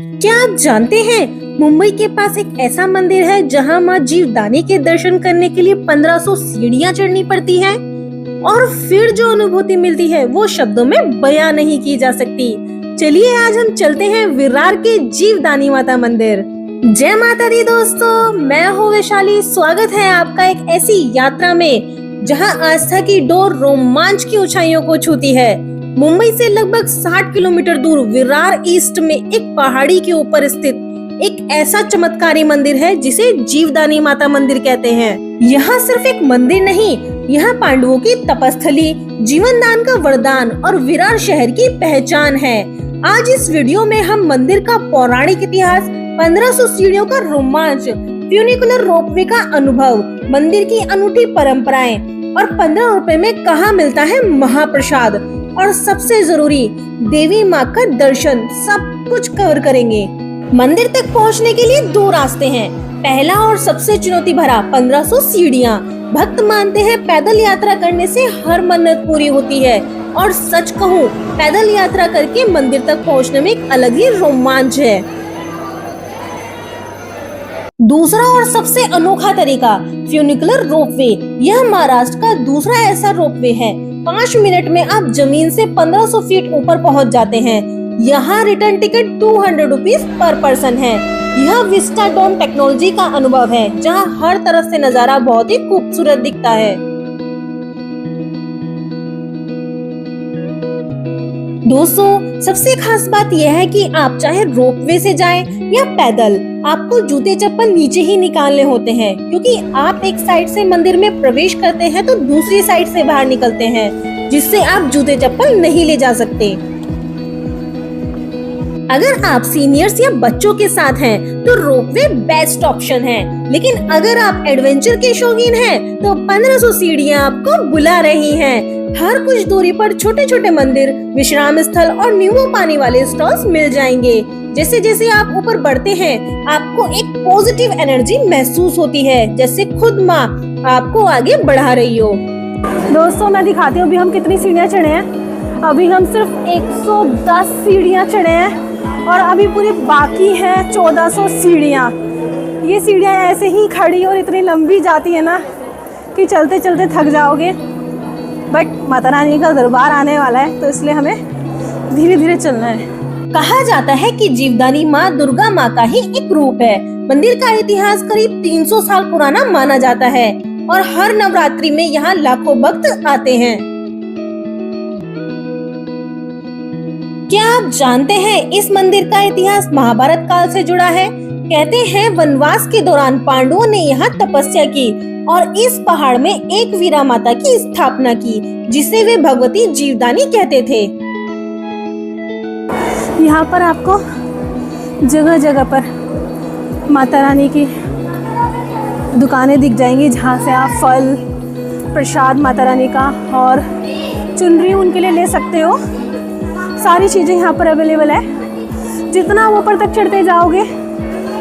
क्या आप जानते हैं मुंबई के पास एक ऐसा मंदिर है जहां मां जीवदानी के दर्शन करने के लिए 1500 सीढ़ियां चढ़नी पड़ती हैं और फिर जो अनुभूति मिलती है वो शब्दों में बयां नहीं की जा सकती। चलिए आज हम चलते हैं विरार के जीवदानी माता मंदिर। जय माता दी दोस्तों, मैं हूँ वैशाली। स्वागत है आपका एक ऐसी यात्रा में जहां आस्था की डोर रोमांच की ऊंचाइयों को छूती है। मुंबई से लगभग 60 किलोमीटर दूर विरार ईस्ट में एक पहाड़ी के ऊपर स्थित एक ऐसा चमत्कारी मंदिर है जिसे जीवदानी माता मंदिर कहते हैं। यहाँ सिर्फ एक मंदिर नहीं, यहाँ पांडवों की तपस्थली, जीवन दान का वरदान और विरार शहर की पहचान है। आज इस वीडियो में हम मंदिर का पौराणिक इतिहास, 1500 सीढ़ियों का रोमांच, फ्यूनिकुलर रोपवे का अनुभव, मंदिर की अनूठी परंपराएं और 15 रुपए में कहाँ मिलता है महाप्रसाद और सबसे जरूरी देवी माँ का दर्शन, सब कुछ कवर करेंगे। मंदिर तक पहुँचने के लिए 2 रास्ते हैं। पहला और सबसे चुनौती भरा 1500 सीढ़ियाँ। भक्त मानते हैं पैदल यात्रा करने से हर मन्नत पूरी होती है और सच कहूँ पैदल यात्रा करके मंदिर तक पहुँचने में एक अलग ही रोमांच है। दूसरा और सबसे अनोखा तरीका फ्यूनिकुलर रोपवे। यह महाराष्ट्र का दूसरा ऐसा रोपवे है। 5 मिनट में आप जमीन से 1500 फीट ऊपर पहुंच जाते हैं। यहाँ return ticket 200 rupees per person है। यह विस्टा डोम टेक्नोलॉजी का अनुभव है जहाँ हर तरफ से नजारा बहुत ही खूबसूरत दिखता है। दोस्तों, सबसे खास बात यह है कि आप चाहे रोपवे से जाएं या पैदल, आपको जूते चप्पल नीचे ही निकालने होते हैं क्योंकि आप एक साइड से मंदिर में प्रवेश करते हैं तो दूसरी साइड से बाहर निकलते हैं, जिससे आप जूते चप्पल नहीं ले जा सकते। अगर आप सीनियर्स या बच्चों के साथ हैं तो रोपवे बेस्ट ऑप्शन है, लेकिन अगर आप एडवेंचर के शौकीन हैं तो 1500 सीढ़ियां आपको बुला रही हैं। हर कुछ दूरी पर छोटे छोटे मंदिर, विश्राम स्थल और नींबू पानी वाले स्टॉल्स मिल जाएंगे। जैसे जैसे आप ऊपर बढ़ते हैं आपको एक पॉजिटिव एनर्जी महसूस होती है, जैसे खुद माँ आपको आगे बढ़ा रही हो। दोस्तों, मैं दिखाती हूँ अभी हम कितनी सीढ़ियाँ चढ़े हैं। अभी हम सिर्फ 110 सीढ़ियाँ चढ़े हैं और अभी पूरी बाकी है 1400 सीढ़ियाँ। ये सीढ़ियाँ ऐसे ही खड़ी और इतनी लंबी जाती है ना कि चलते चलते थक जाओगे, बट माता रानी का दरबार आने वाला है तो इसलिए हमें धीरे धीरे चलना है। कहा जाता है कि जीवदानी माँ दुर्गा माँ का ही एक रूप है। मंदिर का इतिहास करीब 300 साल पुराना माना जाता है और हर नवरात्रि में यहाँ लाखों भक्त आते हैं। क्या आप जानते हैं इस मंदिर का इतिहास महाभारत काल से जुड़ा है? कहते हैं वनवास के दौरान पांडवों ने यहाँ तपस्या की और इस पहाड़ में एक वीरा माता की स्थापना की, जिसे वे भगवती जीवदानी कहते थे। यहाँ पर आपको जगह जगह पर माता रानी की दुकानें दिख जाएंगी जहाँ से आप फल, प्रसाद माता रानी का और चुनरी उनके लिए ले सकते हो। सारी चीज़ें यहाँ पर अवेलेबल है। जितना ऊपर तक चढ़ते जाओगे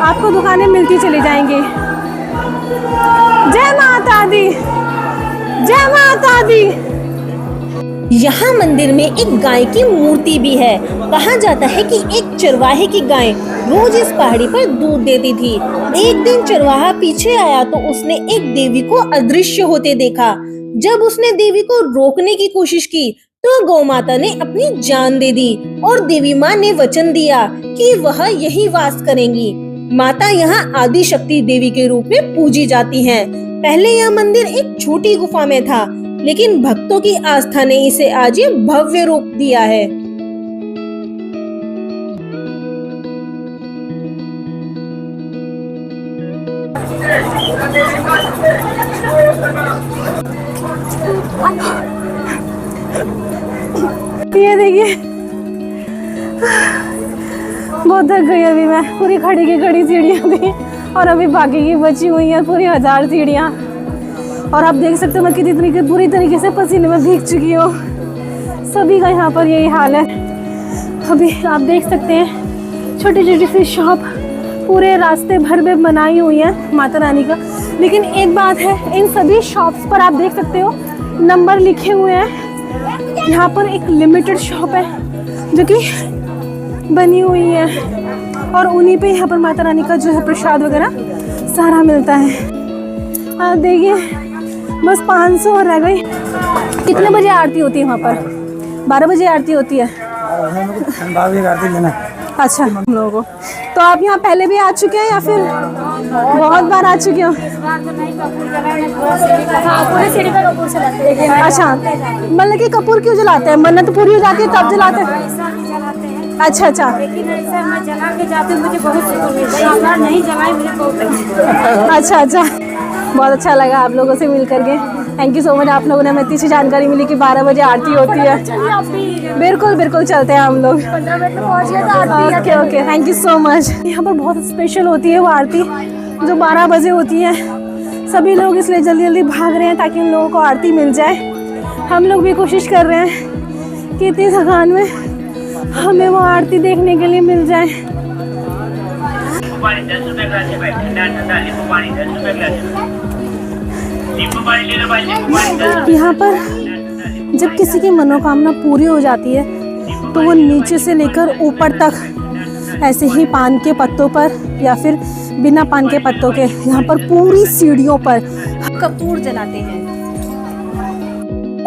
आपको दुकानें मिलती चली जाएंगी। जय माता दी, जय माता दी। यहाँ मंदिर में एक गाय की मूर्ति भी है। कहा जाता है कि एक चरवाहे की गाय रोज इस पहाड़ी पर दूध देती थी। एक दिन चरवाहा पीछे आया तो उसने एक देवी को अदृश्य होते देखा। जब उसने देवी को रोकने की कोशिश की तो गौ माता ने अपनी जान दे दी और देवी माँ ने वचन दिया कि वह यही वास करेंगी। माता यहाँ आदि शक्ति देवी के रूप में पूजी जाती हैं। पहले यह मंदिर एक छोटी गुफा में था, लेकिन भक्तों की आस्था ने इसे आज ये भव्य रूप दिया है। ये देखिए, बहुत थक गई अभी मैं। पूरी खड़ी की खड़ी सीढ़ियाँ थी और अभी बाकी की बची हुई है पूरी 1000 सीढ़ियाँ। और आप देख सकते हो मैं कितनी पूरी तरीके से पसीने में भीग चुकी हूँ। सभी का यहाँ पर यही हाल है। अभी आप देख सकते हैं छोटी छोटी सी शॉप पूरे रास्ते भर में बनाई हुई है माता रानी का। लेकिन एक बात है, इन सभी शॉप्स पर आप देख सकते हो नंबर लिखे हुए हैं। यहाँ पर एक लिमिटेड शॉप है जो कि बनी हुई है और उन्हीं पे यहाँ पर माता रानी का जो है प्रसाद वगैरह सारा मिलता है। आप देखिए बस 500 और रह गई। कितने बजे आरती होती है वहाँ पर? 12 बजे आरती होती है। अच्छा, हम लोगों को तो आप यहाँ पहले भी आ चुके हैं या फिर बहुत बार आ चुके हो? अच्छा, मतलब कि कपूर क्यों जलाते हैं? मन्नत पूरी हो जाती है तब जलाते हैं? अच्छा अच्छा, मैं जला के जाती हूँ, मुझे बहुत सुकून मिलता है। इस बार नहीं जलाई, मुझे बहुत अच्छा अच्छा, बहुत अच्छा लगा आप लोगों से मिल करके। थैंक यू सो मच, आप लोगों ने हमें इतनी सी जानकारी मिली कि 12 बजे आरती होती है। बिल्कुल बिल्कुल, चलते हैं हम लोग। Okay okay, thank you so much. यहाँ पर बहुत स्पेशल होती है वो आरती जो 12 बजे होती है। सभी लोग इसलिए जल्दी जल्दी भाग रहे हैं ताकि उन लोगों को आरती मिल जाए। हम लोग भी कोशिश कर रहे हैं कि इतनी थकान में हमें वो आरती देखने के लिए मिल जाए। यहाँ पर जब किसी की मनोकामना पूरी हो जाती है तो वो नीचे से लेकर ऊपर तक ऐसे ही पान के पत्तों पर या फिर बिना पान के पत्तों के यहाँ पर पूरी सीढ़ियों पर कपूर जलाते हैं।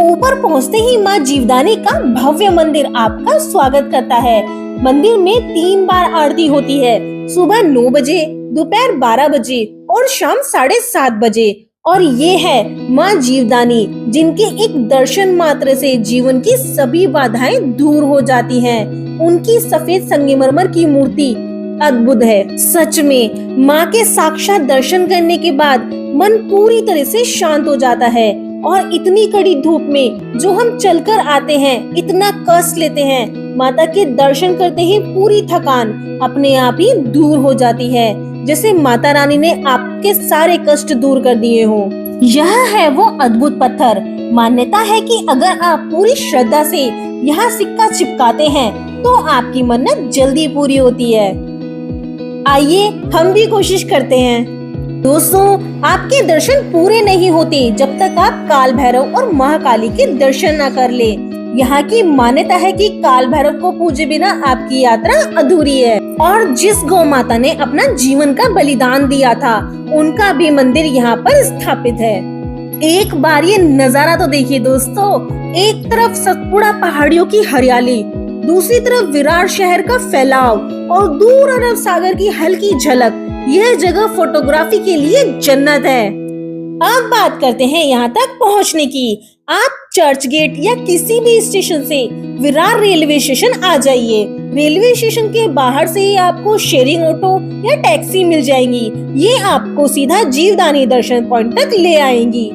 ऊपर पहुंचते ही माँ जीवदानी का भव्य मंदिर आपका स्वागत करता है। मंदिर में 3 बार आरती होती है, सुबह 9 बजे, दोपहर 12 बजे और शाम 7:30 बजे। और ये है माँ जीवदानी, जिनके एक दर्शन मात्र से जीवन की सभी बाधाएं दूर हो जाती हैं। उनकी सफेद संगमरमर की मूर्ति अद्भुत है। सच में माँ के साक्षात दर्शन करने के बाद मन पूरी तरह से शांत हो जाता है। और इतनी कड़ी धूप में जो हम चलकर आते हैं, इतना कष्ट लेते हैं, माता के दर्शन करते ही पूरी थकान अपने आप ही दूर हो जाती है, जैसे माता रानी ने आपके सारे कष्ट दूर कर दिए हो। यह है वो अद्भुत पत्थर। मान्यता है कि अगर आप पूरी श्रद्धा से यहाँ सिक्का चिपकाते हैं तो आपकी मन्नत जल्दी पूरी होती है। आइए हम भी कोशिश करते हैं। दोस्तों, आपके दर्शन पूरे नहीं होते जब तक आप काल भैरव और महाकाली के दर्शन न कर ले। यहाँ की मान्यता है कि काल भैरव को पूजे बिना आपकी यात्रा अधूरी है। और जिस गौ माता ने अपना जीवन का बलिदान दिया था, उनका भी मंदिर यहाँ पर स्थापित है। एक बार ये नजारा तो देखिए दोस्तों। एक तरफ सतपुड़ा पहाड़ियों की हरियाली, दूसरी तरफ विरार शहर का फैलाव और दूर अरब सागर की हल्की झलक। यह जगह फोटोग्राफी के लिए जन्नत है। अब बात करते हैं यहाँ तक पहुँचने की। आप चर्च गेट या किसी भी स्टेशन से विरार रेलवे स्टेशन आ जाइए। रेलवे स्टेशन के बाहर से ही आपको शेयरिंग ऑटो या टैक्सी मिल जाएंगी। ये आपको सीधा जीवदानी दर्शन पॉइंट तक ले आएंगी।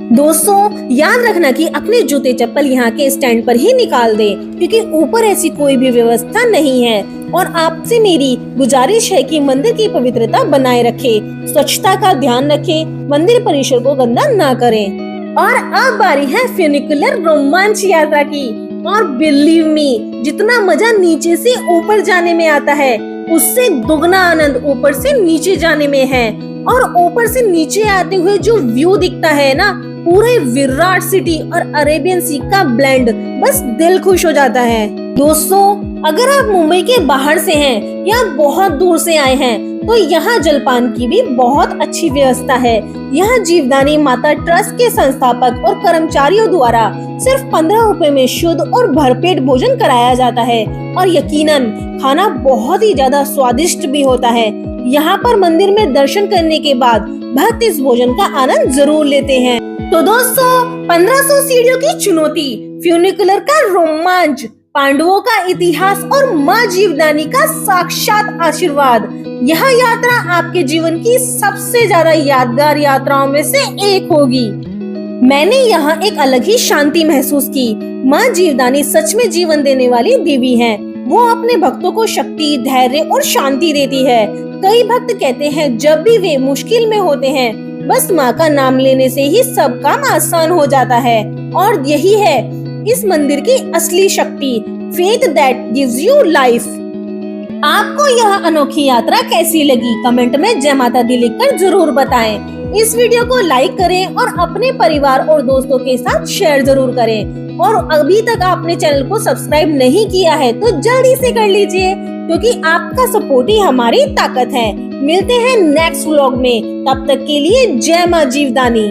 दोस्तों, याद रखना कि अपने जूते चप्पल यहाँ के स्टैंड पर ही निकाल दें, क्योंकि ऊपर ऐसी कोई भी व्यवस्था नहीं है। और आपसे मेरी गुजारिश है कि मंदिर की पवित्रता बनाए रखें, स्वच्छता का ध्यान रखें, मंदिर परिसर को गंदा ना करें। और अब बारी है फ्यूनिकुलर रोमांच यात्रा की। और बिलीव मी, जितना मजा नीचे से ऊपर जाने में आता है, उससे दुगना आनंद ऊपर से नीचे जाने में है। और ऊपर से नीचे आते हुए जो व्यू दिखता है ना, पूरे विराट सिटी और अरेबियन सी का ब्लेंड, बस दिल खुश हो जाता है। दोस्तों, अगर आप मुंबई के बाहर से हैं या बहुत दूर से आए हैं, तो यहाँ जलपान की भी बहुत अच्छी व्यवस्था है। यहाँ जीवदानी माता ट्रस्ट के संस्थापक और कर्मचारियों द्वारा सिर्फ 15 रुपए में शुद्ध और भरपेट भोजन कराया जाता है। और यकीनन खाना बहुत ही ज्यादा स्वादिष्ट भी होता है। यहाँ पर मंदिर में दर्शन करने के बाद भक्त इस भोजन का आनंद जरूर लेते हैं। तो दोस्तों, 1500 सीढ़ियों की चुनौती, फ्यूनिकुलर का रोमांच, पांडवों का इतिहास और माँ जीवदानी का साक्षात आशीर्वाद, यह यात्रा आपके जीवन की सबसे ज्यादा यादगार यात्राओं में से एक होगी। मैंने यहाँ एक अलग ही शांति महसूस की। माँ जीवदानी सच में जीवन देने वाली देवी हैं। वो अपने भक्तों को शक्ति, धैर्य और शांति देती है। कई भक्त कहते हैं जब भी वे मुश्किल में होते हैं, बस माँ का नाम लेने से ही सब काम आसान हो जाता है। और यही है इस मंदिर की असली शक्ति, faith that gives you life. आपको यह अनोखी यात्रा कैसी लगी? कमेंट में जय माता दी लिखकर जरूर बताएं। इस वीडियो को लाइक करें और अपने परिवार और दोस्तों के साथ शेयर जरूर करें। और अभी तक आपने चैनल को सब्सक्राइब नहीं किया है तो जल्दी से कर लीजिए, क्योंकि आपका सपोर्ट ही हमारी ताकत है। मिलते हैं नेक्स्ट व्लॉग में, तब तक के लिए जय मां जीवदानी।